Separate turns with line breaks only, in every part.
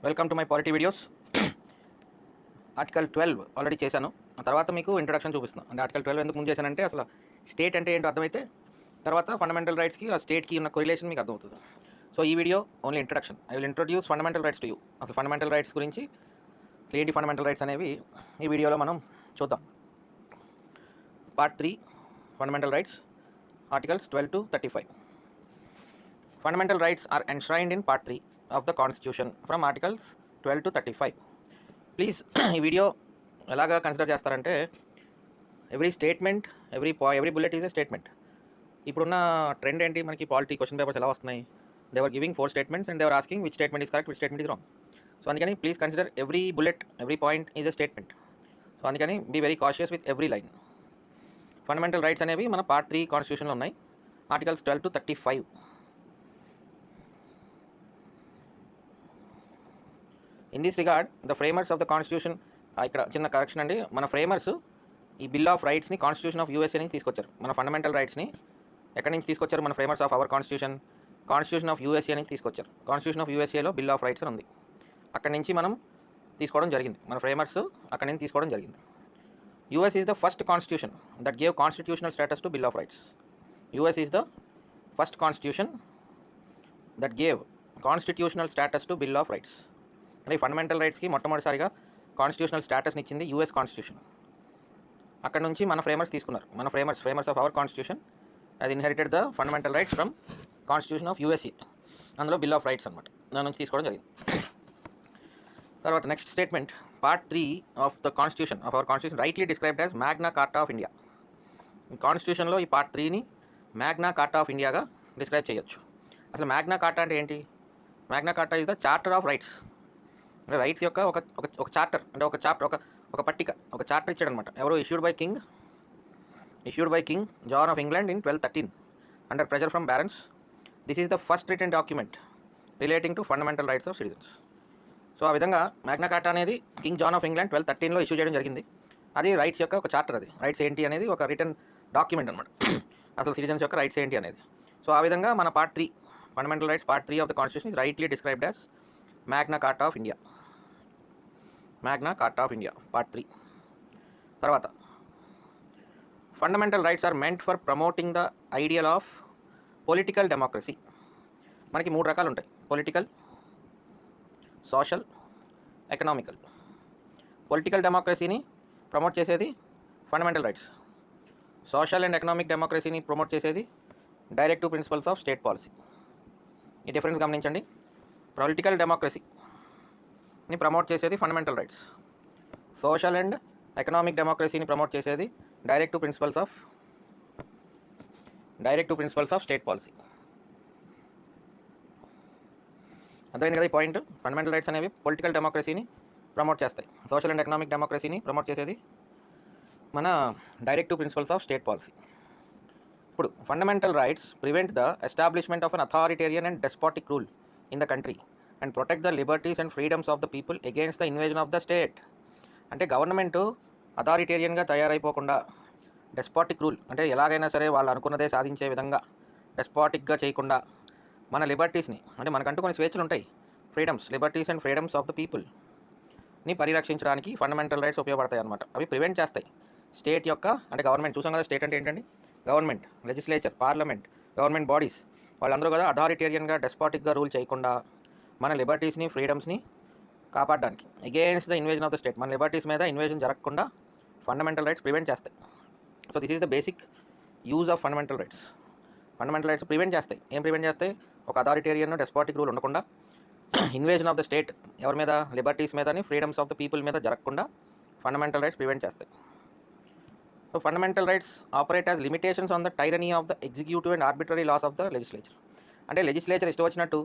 Welcome to my polity videos. Article 12 already చేశాను. ఆ తర్వాత మీకు ఇంట్రడక్షన్ చూపిస్తున్నాను. అంటే ఆర్టికల్ 12 ఎందుకు ముందు చేశానంటే అసలు స్టేట్ అంటే ఏంటో అర్థమైతే తర్వాత ఫండమెంటల్ రైట్స్కి ఆ స్టేట్కి ఉన్న కొరిలేషన్ మీకు అర్థమవుతుంది. సో ఈ video only introduction. I will introduce fundamental rights to you. అసలు ఫండమెంటల్ రైట్స్ గురించి ఏంటి ఫండమెంటల్ రైట్స్ అనేవి ఈ వీడియోలో మనం చూద్దాం. Part 3 fundamental rights, articles 12 to 35. Fundamental rights are enshrined in Part 3 of the Constitution from Articles 12 to 35. Please ఈ video ఎలాగా కన్సిడర్ చేస్తారంటే every statement, every bullet is a statement. ఇప్పుడున్న ట్రెండ్ ఏంటి, మనకి పాలిటీ క్వశ్చన్ పేపర్స్ ఎలా వస్తున్నాయి, they're giving 4 statements and they're asking which statement is correct, which statement is wrong. So అందుకని please consider every bullet, every point is a statement. So అందుకని be very cautious with every line. Fundamental rights అనేవి మన part 3 కాన్స్టిట్యూషన్లో ఉన్నాయి, articles 12 to 35. In this regard the framers of the constitution, ఇక్కడ చిన్న correction అండి, మన ఫ్రేమర్స్ ఈ బిల్ ఆఫ్ రైట్స్ని కాన్స్టిట్యూషన్ ఆఫ్ యూఎస్ఏ నుంచి తీసుకొచ్చారు. మన ఫండమెంటల్ రైట్స్ని ఎక్కడి నుంచి తీసుకొచ్చారు? మన framers of our constitution of USA నుంచి తీసుకొచ్చారు. కాన్స్టిట్యూషన్ ఆఫ్ యూఎస్ఏలో బిల్ ఆఫ్ రైట్స్ అని ఉంది, అక్కడి నుంచి మనం తీసుకోవడం జరిగింది. మన ఫ్రేమర్స్ అక్కడి నుంచి తీసుకోవడం జరిగింది. US is the first constitution that gave constitutional status to bill of rights. US is the first constitution that gave constitutional status to bill of rights. అంటే ఫండమెంటల్ రైట్స్కి మొట్టమొదటిసారిగా కాన్స్టిట్యూషనల్ స్టేటస్ని ఇచ్చింది యూఎస్ కాన్స్టిట్యూషన్. అక్కడ నుంచి మన ఫ్రేమర్స్ తీసుకున్నారు. మన framers of our constitution అది inherited the fundamental rights from constitution of USA. అందులో బిల్ ఆఫ్ రైట్స్ అనమాట, దాని నుంచి తీసుకోవడం జరిగింది. తర్వాత next statement, part 3 of the constitution of our constitution rightly described as Magna Carta of India. ఈ కాన్స్టిట్యూషన్లో ఈ పార్ట్ 3ని మ్యాగ్నా కార్టా ఆఫ్ ఇండియాగా డిస్క్రైబ్ చేయొచ్చు. అసలు మ్యాగ్నా కార్టా అంటే ఏంటి? Magna Carta is the charter of rights. అంటే రైట్స్ యొక్క ఒక చార్టర్, అంటే ఒక పట్టిక, ఒక చార్టర్ ఇచ్చాడనమాట. ఎవరు? Issued by King John of England in 1213 under pressure from barons. This is the first written document relating to fundamental rights of citizens. So ఆ విధంగా మ్యాగ్నా కార్టా అనేది కింగ్ జాన్ ఆఫ్ ఇంగ్లాండ్ 1213లో issue చేయడం జరిగింది. అది rights యొక్క ఒక charter. అది రైట్స్ ఏంటి అనేది ఒక రిటన్ డాక్యుమెంట్ అనమాట, అసలు సిటిజన్స్ యొక్క రైట్స్ ఏంటి అనేది. సో ఆ విధంగా మన part 3 fundamental rights part 3 of the constitution is rightly described as Magna Carta of India. Magna Carta of India part 3. తర్వాత fundamental rights are meant for promoting the ideal of political democracy. మనకి 3 రకాలు ఉంటాయి: political, social, economical. Political డెమోక్రసీని promote చేసేది fundamental rights. Social and economic డెమోక్రసీని promote చేసేది directive principles of state policy. ఈ difference గమనించండి. పొలిటికల్ డెమోక్రసీని ప్రమోట్ చేసేది fundamental rights. Social and economic డెమోక్రసీని ప్రమోట్ చేసేది directive principles of state policy. అర్థమైంది కదా ఈ పాయింట్? ఫండమెంటల్ రైట్స్ అనేవి పొలిటికల్ డెమోక్రసీని ప్రమోట్ చేస్తాయి. సోషల్ అండ్ ఎకనామిక్ డెమోక్రసీని ప్రమోట్ చేసేది మన directive principles of state policy. ఇప్పుడు fundamental rights prevent the establishment of an authoritarian and despotic rule in the country and protect the liberties and freedoms of the people against the invasion of the state. అంటే government అథారిటేరియన్గా తయారైపోకుండా, despotic rule అంటే ఎలాగైనా సరే వాళ్ళు అనుకున్నదే సాధించే విధంగా డెస్పాటిక్గా చేయకుండా మన లిబర్టీస్ని, అంటే మనకంటూ కొన్ని స్వేచ్ఛలు ఉంటాయి, liberties and freedoms of the పీపుల్ని పరిరక్షించడానికి ఫండమెంటల్ రైట్స్ ఉపయోగపడతాయి అన్నమాట. అవి ప్రివెంట్ చేస్తాయి స్టేట్ యొక్క, అంటే గవర్నమెంట్. చూసాం కదా స్టేట్ అంటే ఏంటండి? Government, legislature, parliament, government bodies వాళ్ళందరూ కదా అథారిటేరియన్గా డెస్పాటిక్గా రూల్ చేయకుండా మన లిబర్టీస్ని, ఫ్రీడమ్స్ని కాపాడడానికి, against the invasion of the state, మన లిబర్టీస్ మీద ఇన్వేజన్ జరగకుండా ఫండమెంటల్ రైట్స్ ప్రివెంట్ చేస్తాయి. So this is the basic use of fundamental rights. Fundamental rights prevent చేస్తాయి. ఏం ప్రివెంట్ చేస్తాయి? ఒక అథారిటేరియన్ డెస్పాటిక్ రూల్ ఉండకుండా, ఇన్వేజన్ ఆఫ్ ద స్టేట్ ఎవరి మీద, లిబర్టీస్ మీదని, ఫ్రీడమ్స్ ఆఫ్ ద పీపుల్ మీద జరగకుండా ఫండమెంటల్ రైట్స్ ప్రివెంట్ చేస్తాయి. So fundamental rights operate as limitations on the tyranny of the executive and arbitrary laws of the legislature. అంటే legislature ఇష్టం వచ్చినట్టు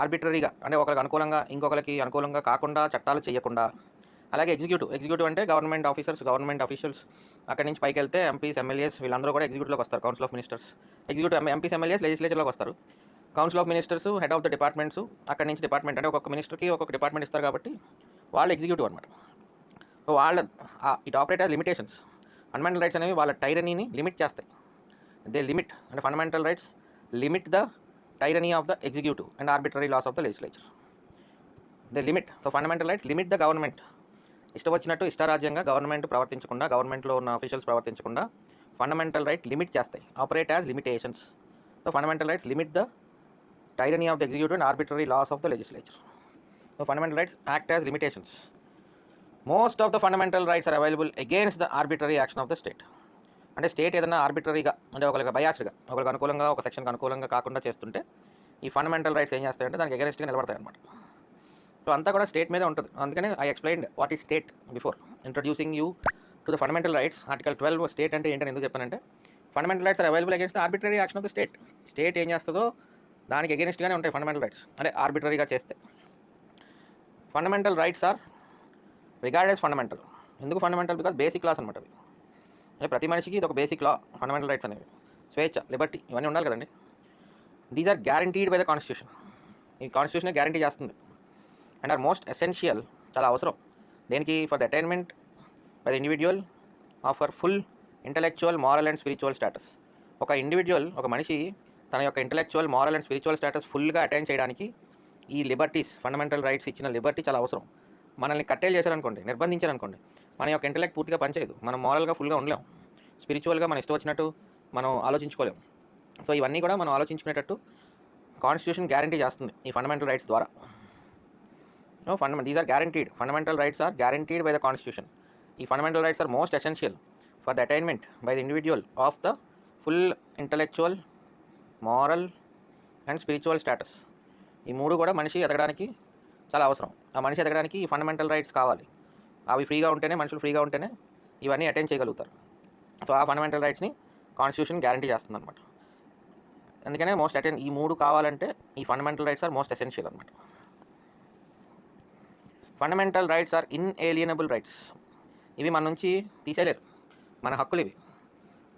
ఆర్బిటరీగా, అంటే ఒకరికి అనుకూలంగా ఇంకొకరికి అనుకూలంగా కాకుండా చట్టాలు చేయకుండా, అలాగే ఎగ్జిక్యూటివ్ అంటే గవర్నమెంట్ ఆఫీషియల్స్ అక్కడి నుంచి పైకి వెళ్తే ఎంపీస్, ఎమ్మెల్యేస్ వీళ్ళందరూ కూడా ఎగ్జిక్యూటివ్లోకి వస్తారు. Council of ministers, MPs, MLAs లెజిస్లేచర్లోకి వస్తారు. Council of ministers, head of the departments, అక్కడి నుంచి డిపార్ట్మెంట్, అంటే ఒక్కొక్క మినిస్టర్కి ఒక్కొక్క డిపార్ట్మెంట్ ఇస్తారు కాబట్టి వాళ్ళు ఎగ్జిక్యూటివ్ అనమాట. So it operate as limitations. Fundamental rights అనేవి వాళ్ళ టైరనీని లిమిట్ చేస్తాయి. దే లిమిట్, అంటే fundamental rights limit the tyranny of the executive and arbitrary laws of the legislature. They limit. So fundamental rights limit the government. ఇష్టం వచ్చినట్టు ఇష్టారాజ్యంగా government ప్రవర్తించకుండా, గవర్నమెంట్లో ఉన్న అఫీషియల్స్ ప్రవర్తించకుండా ఫండమెంటల్ రైట్ లిమిట్ చేస్తాయి. Operate as limitations. So fundamental rights limit the tyranny of the executive and arbitrary laws of the legislature. So fundamental rights act as limitations. Most of the fundamental rights are available against the arbitrary action of the state. అంటే state ఏదైనా ఆర్బిటరీగా అంటే ఒకరికి బయాస్డ్గా ఒకరికి అనుకూలంగా ఒక సెక్షన్కి అనుకూలంగా కాకుండా చేస్తుంటే ఈ ఫండమెంటల్ రైట్స్ ఏం చేస్తాయంటే దానికి ఎగరెస్ట్గా నిలబడతాయి అనమాట. సో అంతా కూడా స్టేట్ మీదే ఉంటుంది. అందుకని I explained what is state before introducing you to the fundamental rights. Article 12 state అంటే ఏంటని ఎందుకు చెప్పానంటే fundamental rights are available against the arbitrary action of the state. State ఏం చేస్తుందో దానికి ఎగెనిస్ట్గానే ఉంటాయి ఫండమెంటల్ రైట్స్, అంటే ఆర్బిటరీగా చేస్తే. Fundamental rights are regard as fundamental. ఎందుకు ఫండమెంటల్? బికాస్ బేసిక్ లాస్ అనమాట అవి. అంటే ప్రతి మనిషికి ఇది ఒక బేసిక్ లా. ఫండమెంటల్ రైట్స్ అనేవి స్వేచ్ఛ, లిబర్టీ ఇవన్నీ ఉండాలి కదండి. These are guaranteed by the constitution. ఈ కాన్స్టిట్యూషనే గ్యారంటీ చేస్తుంది. అండ్ ఆర్ మోస్ట్ ఎసెన్షియల్, చాలా అవసరం దేనికి? For the attainment by the individual of for full intellectual, moral and spiritual status. ఒక ఇండివిజువల్, ఒక మనిషి తన యొక్క intellectual, moral and spiritual status ఫుల్గా అటైన్ చేయడానికి ఈ లిబర్టీస్, ఫండమెంటల్ రైట్స్ ఇచ్చిన లిబర్టీ చాలా అవసరం. మనల్ని కట్టేలు చేశారనుకోండి, నిర్బంధించారనుకోండి, మన యొక్క ఇంటలెక్ట్ పూర్తిగా పనిచేయదు. మనం మారల్గా ఫుల్గా ఉండలేం, స్పిరిచువల్గా మనం ఇష్టం వచ్చినట్టు మనం ఆలోచించుకోలేం. సో ఇవన్నీ కూడా మనం ఆలోచించుకునేటట్టు కాన్స్టిట్యూషన్ గ్యారంటీ చేస్తుంది ఈ ఫండమెంటల్ రైట్స్ ద్వారా. These are guaranteed. Fundamental rights are guaranteed by the constitution. ఈ fundamental rights are most essential for the attainment by the individual of the full intellectual, moral and spiritual status. ఈ మూడు కూడా మనిషి ఎదగడానికి చాలా అవసరం. ఆ మనిషి ఎదగడానికి ఈ ఫండమెంటల్ రైట్స్ కావాలి. అవి ఫ్రీగా ఉంటేనే, మనుషులు ఫ్రీగా ఉంటేనే ఇవన్నీ అటైన్ చేయగలుగుతారు. సో ఆ ఫండమెంటల్ రైట్స్ని కాన్స్టిట్యూషన్ గ్యారంటీ చేస్తుంది అనమాట. అందుకనే ఈ మూడు కావాలంటే ఈ fundamental rights are most essential అనమాట. Fundamental rights are inalienable rights. ఇవి మన నుంచి తీసేయలేరు, మన హక్కులు ఇవి.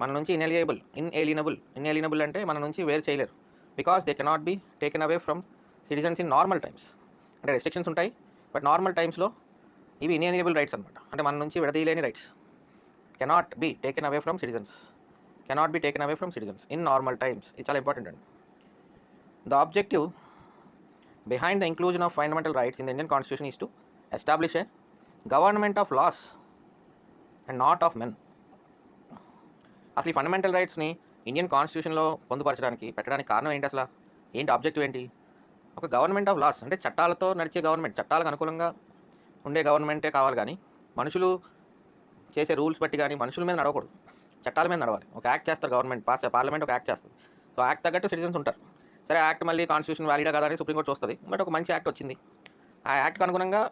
మన నుంచి ఇన్ఏలియనబుల్ అంటే మన నుంచి వేరు చేయలేరు. Because they cannot be taken away from citizens in normal times. అంటే రెస్ట్రిక్షన్స్ ఉంటాయి, బట్ నార్మల్ టైమ్స్లో ఇవి ఇన్ఏలియనబుల్ రైట్స్ అనమాట. అంటే మన నుంచి విడదీయలేని rights. Cannot be taken away from citizens in normal times. ఇది చాలా ఇంపార్టెంట్ అండి. The objective behind the inclusion of fundamental rights in the Indian constitution is to establish a government of laws and not of men. అసలు ఈ fundamental రైట్స్ని Indian కాన్స్టిట్యూషన్లో పొందుపరచడానికి పెట్టడానికి కారణం ఏంటి? అసలు ఏంటి ఆబ్జెక్టివ్ ఏంటి? ఒక గవర్నమెంట్ ఆఫ్ లాస్ అంటే చట్టాలతో నడిచే గవర్నమెంట్, చట్టాలకు అనుకూలంగా ఉండే గవర్నమెంటే కావాలి. కానీ మనుషులు చేసే రూల్స్ బట్టి కానీ మనుషుల మీద నడవకూడదు, చట్టాల మీద నడవాలి. ఒక యాక్ట్ చేస్తారు గవర్నమెంట్, పార్లమెంట్ ఒక యాక్ట్ చేస్తుంది. సో యాక్ట్ తగ్గట్టు సిటిజన్స్ ఉంటారు. సరే యాక్ట్ మళ్ళీ కాన్స్టిట్యూషన్ వ్యాలిడా కదా అని సుప్రీంకోర్టు చూస్తుంది. బట్ ఒక మంచి యాక్ట్ వచ్చింది, ఆ యాక్ట్కి అనుగుణంగా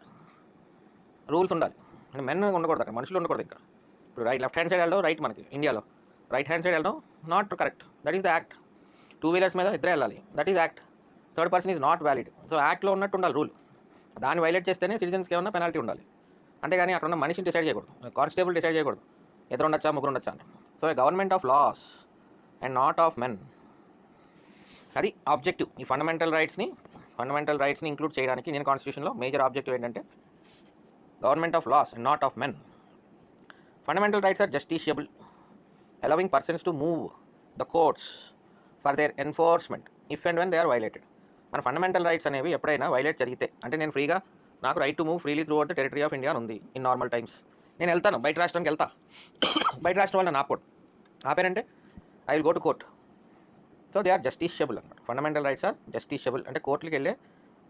రూల్స్ ఉండాలి. అంటే మెన్ ఉండకూడదు, అక్కడ మనుషులు ఉండకూడదు. ఇంకా ఇప్పుడు లెఫ్ట్ హ్యాండ్ సైడ్ వెళ్ళడం రైట్, మనకి ఇండియాలో రైట్ హ్యాండ్ సైడ్ వెళ్ళడం not correct. That is the act. 2 wheelers మీద ఇద్దరే వెళ్ళాలి, that is act. Third person is not valid. So యాక్ట్లో ఉన్నట్టు ఉండాలి రూల్. దాన్ని వైలేట్ చేస్తేనే సిటిజన్స్కి ఏమన్నా పెనాల్టీ ఉండాలి. అంతేగాని అక్కడ ఉన్న మనిషిని డిసైడ్ చేయకూడదు, కానిస్టేబుల్ డిసైడ్ చేయకూడదు ఇద్దరు ఉండొచ్చా ముగ్గురు ఉండొచ్చా అని. So government of laws and not of men, అది ఆబ్జెక్టివ్. ఈ ఫండమెంటల్ రైట్స్ని ఇంక్లూడ్ చేయడానికి ఇండియన్ కాన్స్టిట్యూషన్లో మేజర్ ఆబ్జెక్టివ్ ఏంటంటే government of laws and not of men. Fundamental rights are justiciable, allowing persons to move the courts for their enforcement if and when they are violated. మన fundamental rights అనేవి ఎప్పుడైనా violate జరిగితే, అంటే నేను ఫ్రీగా, నాకు right to move freely throughout the territory of India ఉంది in normal times. నేను వెళ్తాను, బయట రాష్ట్రానికి వెళ్తా, బయట రాష్ట్రం వల్ల ఆపకూడదు. ఆపారంటే I will go to court. So they are justiciable అనమాట. ఫండమెంటల్ రైట్స్ ఆర్ జస్టిషియబుల్ అంటే కోర్టుకి వెళ్ళే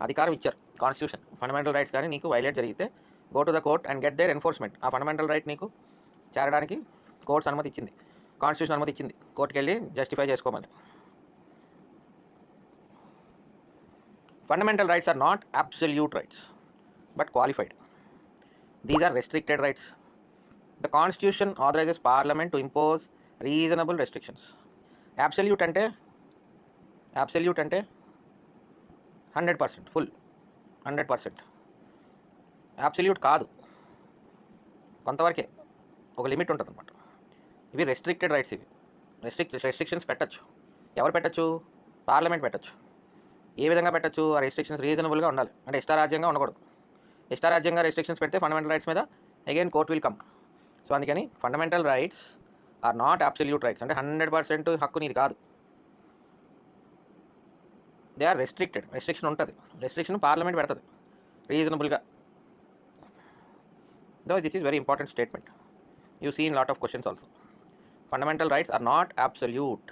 అధికారం ఇచ్చారు కాన్స్టిట్యూషన్. ఫండమెంటల్ రైట్స్ కానీ నీకు వైలేట్ జరిగితే go to the court and get their enforcement. ఆ ఫండమెంటల్ రైట్ నీకు చేరడానికి కోర్ట్స్ అనుమతి ఇచ్చింది, కాన్స్టిట్యూషన్ అనుమతి ఇచ్చింది, కోర్టుకి వెళ్ళి జస్టిఫై చేసుకోమని. Fundamental rights are not absolute rights but qualified. These are restricted rights. The constitution authorises parliament to impose reasonable restrictions. Absolute అంటే 100%, ఫుల్ 100%. అబ్సల్యూట్ కాదు, కొంతవరకే, ఒక లిమిట్ ఉంటుంది అనమాట. ఇవి రెస్ట్రిక్టెడ్ రైట్స్. ఇవి రెస్ట్రిక్షన్స్ పెట్టచ్చు. ఎవరు పెట్టచ్చు? పార్లమెంట్ పెట్టచ్చు. ఏ విధంగా పెట్టచ్చు? ఆ రెస్ట్రిక్షన్స్ రీజనబుల్గా ఉండాలి, అంటే ఇష్టారాజ్యంగా ఉండకూడదు. ఇష్టారాజ్యంగా రెస్ట్రిక్షన్స్ పెడితే ఫండమెంటల్ రైట్స్ మీద again court will come. So అందుకని fundamental rights are not absolute rights, అంటే 100% హక్కు నీది కాదు. They are restricted. రెస్ట్రిక్షన్ ఉంటుంది, రెస్ట్రిక్షన్ పార్లమెంట్ పెడుతుంది. రీజనబుల్గా. Though this is very important statement. You see in lot of questions also. Fundamental rights are not absolute,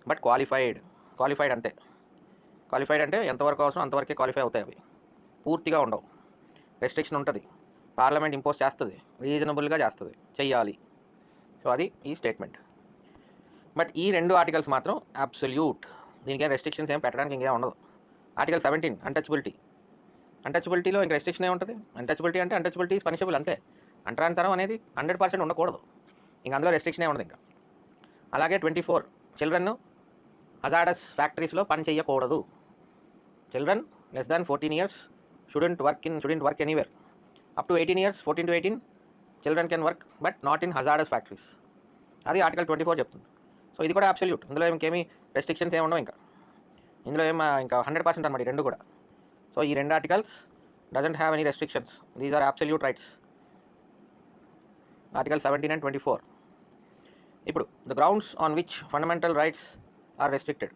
but qualified. Qualified అంతే. Qualified అంటే ఎంతవరకు అవసరం అంతవరకే క్వాలిఫై అవుతాయి, అవి పూర్తిగా ఉండవు. రెస్ట్రిక్షన్ ఉంటుంది, పార్లమెంట్ ఇంపోజ్ చేస్తుంది, రీజనబుల్గా చేస్తుంది, చెయ్యాలి. సో అది ఈ స్టేట్మెంట్. బట్ ఈ 2 ఆర్టికల్స్ మాత్రం అబ్సల్యూట్. దీనికేం రెస్ట్రిక్షన్స్ ఏం పెట్టడానికి ఇంకేం ఉండదు. Article 17 untouchability. అన్టచబిలిటీలో ఇంక రెస్ట్రిక్షన్ ఏముంటుంది? అన్టచబిలిటీ అంటే అన్టచబిలిటీ ఈజ్ పనిషబుల్ అంతే. అంటరాంతరం అనేది 100% ఉండకూడదు. ఇంక అందులో రెస్ట్రిక్షన్ ఉండదు ఇంకా. అలాగే 24 చిల్డ్రన్ హజార్డస్ ఫ్యాక్టరీస్లో పని చేయకూడదు. Children less than 14 years shouldn't work anywhere. Up to 18 years, 14 to 18 children can work, but not in hazardous factories. అది ఆర్టికల్ 24 చెప్తుంది. సో ఇది కూడా అబ్సల్యూట్. ఇందులో ఇంకేమీ రెస్ట్రిక్షన్స్ ఏమి ఉండవు. ఇందులో ఇంకా 100% అనమాట ఈ 2 కూడా. సో ఈ 2 articles doesn't have any restrictions. These are absolute rights. Article 17 and 24. ఇప్పుడు the grounds on which fundamental rights are restricted.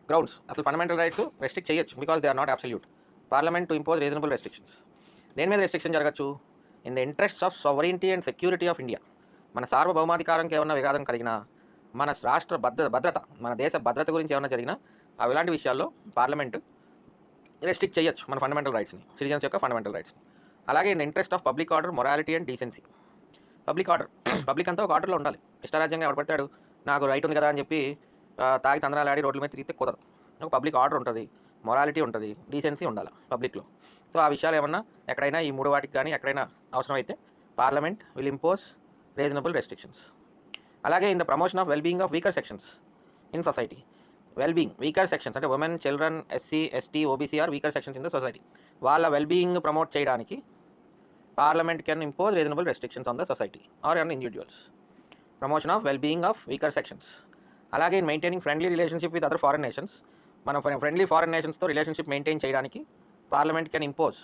Grounds అసలు ఫండమెంటల్ రైట్స్ రెస్ట్రిక్ట్ చేయొచ్చు because they are not absolute. Parliament to impose reasonable restrictions. దేని మీద restriction జరగచ్చు? In the interests of sovereignty and security of India. మన సార్వభౌమాధికారంకి ఏమన్నా విఘాతం కలిగినా, మన రాష్ట్ర భద్రత, మన దేశ భద్రత గురించి ఏమన్నా జరిగినా అవి ఇలాంటి విషయాల్లో పార్లమెంటు రెస్ట్రిక్ట్ చేయొచ్చు మన ఫండమెంటల్ రైట్స్ని, సిటిజన్స్ యొక్క ఫండమెంటల్ రైట్స్ని. అలాగే in the interest of public order, morality and decency. Public order, public అంతా ఒక ఆర్డర్లో ఉండాలి. ఇష్టారాజ్యంగా ఎవడు పడతాడు, నాకు రైట్ ఉంది కదా అని చెప్పి తాగి తందనాలు ఆడి రోడ్ల మీద తిరిగితే కుదరదు. ఒక పబ్లిక్ ఆర్డర్ ఉంటుంది, మొరాలిటీ ఉంటుంది, డీసెన్సీ ఉండాలి పబ్లిక్లో. సో ఆ విషయాలు ఏమన్నా ఎక్కడైనా ఈ 3 వాటికి కానీ ఎక్కడైనా అవసరమైతే parliament will impose reasonable restrictions. అలాగే in the promotion of wellbeing of weaker sections in society. Wellbeing, weaker sections అంటే women, children, SC, ST, OBC are weaker sections in the society. వాళ్ళ వెల్బీయింగ్ ప్రమోట్ చేయడానికి parliament can impose reasonable restrictions on the society or on individuals. Promotion of wellbeing of weaker sections. అలాగే in maintaining friendly relationship with other foreign nations. మనం friendly foreign నేషన్స్తో relationship maintain చేయడానికి parliament can impose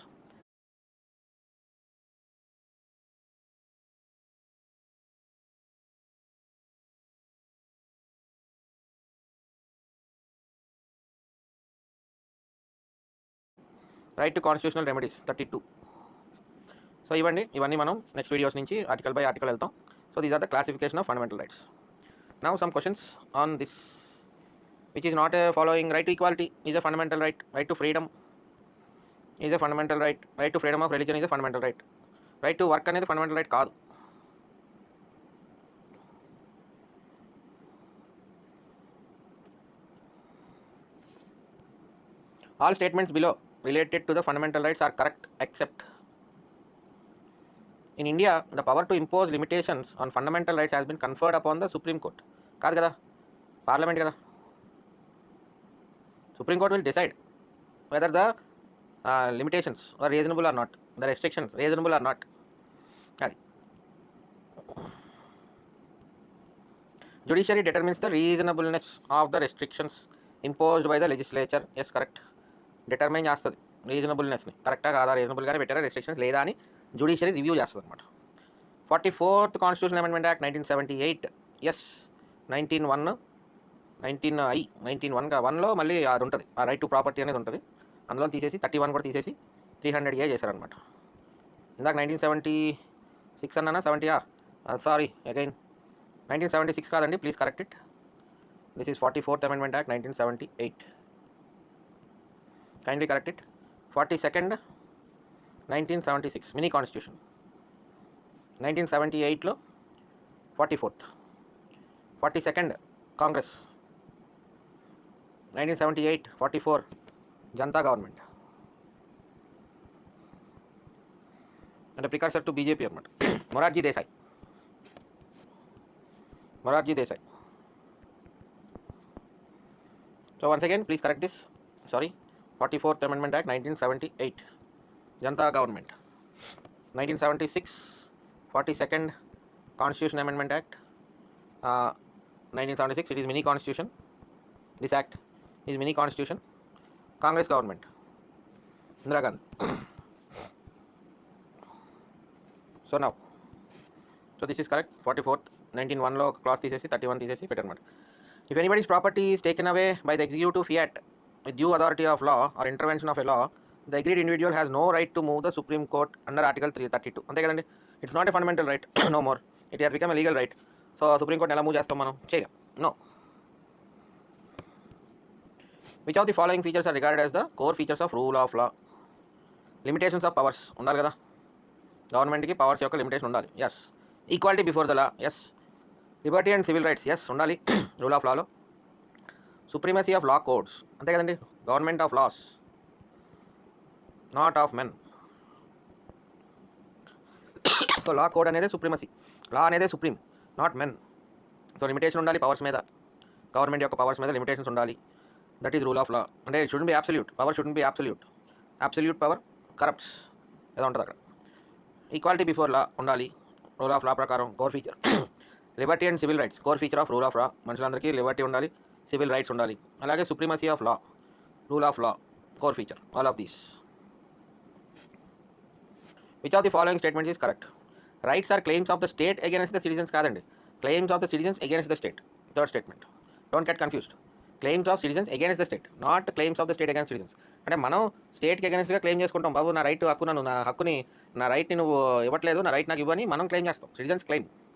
right to constitutional remedies 32. So ఇవన్నీ మనం next videos నుంచి article by article వెళ్తాం. So these are the classification of fundamental rights. Now some questions on this which is not a following. Right to equality is a fundamental right. Right to freedom is a fundamental right. Right to freedom of religion is a fundamental right. Right to work అనేది fundamental right కాదు. All statements below related to the fundamental rights are correct except in India the power to impose limitations on fundamental rights has been conferred upon the Supreme Court. కాదు కదా, parliament కదా. Supreme Court will decide whether the limitations are reasonable or not, the restrictions reasonable or not. Adi. Judiciary determines the reasonableness of the restrictions imposed by the legislature. Yes, correct. Determine చేస్తుంది రీజనబుల్నెస్ని, కరెక్టా కాదా, రీజనబుల్గానే పెట్టారా restrictions లేదా అని judiciary review చేస్తుంది అనమాట. 44th constitution amendment act 1978. Yes, 1901లో మళ్ళీ అది ఉంటుంది, ఆ రైట్ టు ప్రాపర్టీ అనేది ఉంటుంది. అందులో తీసేసి 31 కూడా తీసేసి 300A చేశారనమాట. ఇందాక 1976 అన్నా 70, సారీ అగైన్ 1976 కాదండి, please correct it. This is 44th amendment act 1978. Kindly correct it. 42nd 1976 mini constitution. 1978లో 44th. 42nd Congress. 1978 44 Janata government, అంటే ప్రికార్సర్ టు బీజేపీ అనమాట. Morarji Desai. So once again please correct this. Sorry, 44th amendment act 1978 Janata government. 1976 42nd constitution amendment act 1976. It is mini constitution. This act is mini constitution. Congress government, Indira Gandhi. So now, so this is correct. 44th 1901లో clause తీసేసి 31 తీసేసి పెట్టనమాట. If anybody's property is taken away by the executive fiat with due authority of law or intervention of a law, the aggrieved individual has no right to move the Supreme Court under article 332. అంతే కదండి. It's not a fundamental right no more. It has become a legal right. So Supreme Court ఎలా move చేస్తాం మనం? చేయలేం. No. Which of the following features are regarded as the core features of rule of law? Limitations of powers ఉండాలి కదా, గవర్నమెంట్కి powers యొక్క limitation ఉండాలి. Yes. Equality before the law. Yes. Liberty and civil rights. Yes ఉండాలి rule of లాలో. Supremacy of law codes. అంతే కదండి. Government of laws, not of men. So law code అనేది సుప్రీమసీ, లా అనేది supreme, not men. So limitation ఉండాలి powers మీద, government యొక్క powers మీద లిమిటేషన్స్ ఉండాలి. That is rule of law. అంటే it shouldn't be absolute, power shouldn't be absolute. Absolute power corrupts ఏదో ఉంటుంది అక్కడ. ఈక్వాలిటీ బిఫోర్ లా ఉండాలి రూల్ ఆఫ్ లా ప్రకారం. Core feature. Liberty and civil rights core feature of rule of law. మనుషులందరికీ liberty ఉండాలి, civil rights ఉండాలి. అలాగే supremacy of law, rule of law, core feature. All of these. Which of the following statements is correct? Rights are claims of the state against the citizens కాదండి, claims of the citizens against the state. Third statement. Don't get confused. Claims of citizens against the state, not claims of the state against citizens. అంటే మనం స్టేట్కి అగేన్స్ట్గా claim చేసుకుంటాం, బాబు నా right హక్కు, నా రైట్ని నువ్వు ఇవ్వట్లేదు, నా రైట్ నాకు ఇవ్వని మనం క్లెయిమ్ చేస్తాం. Citizens claim.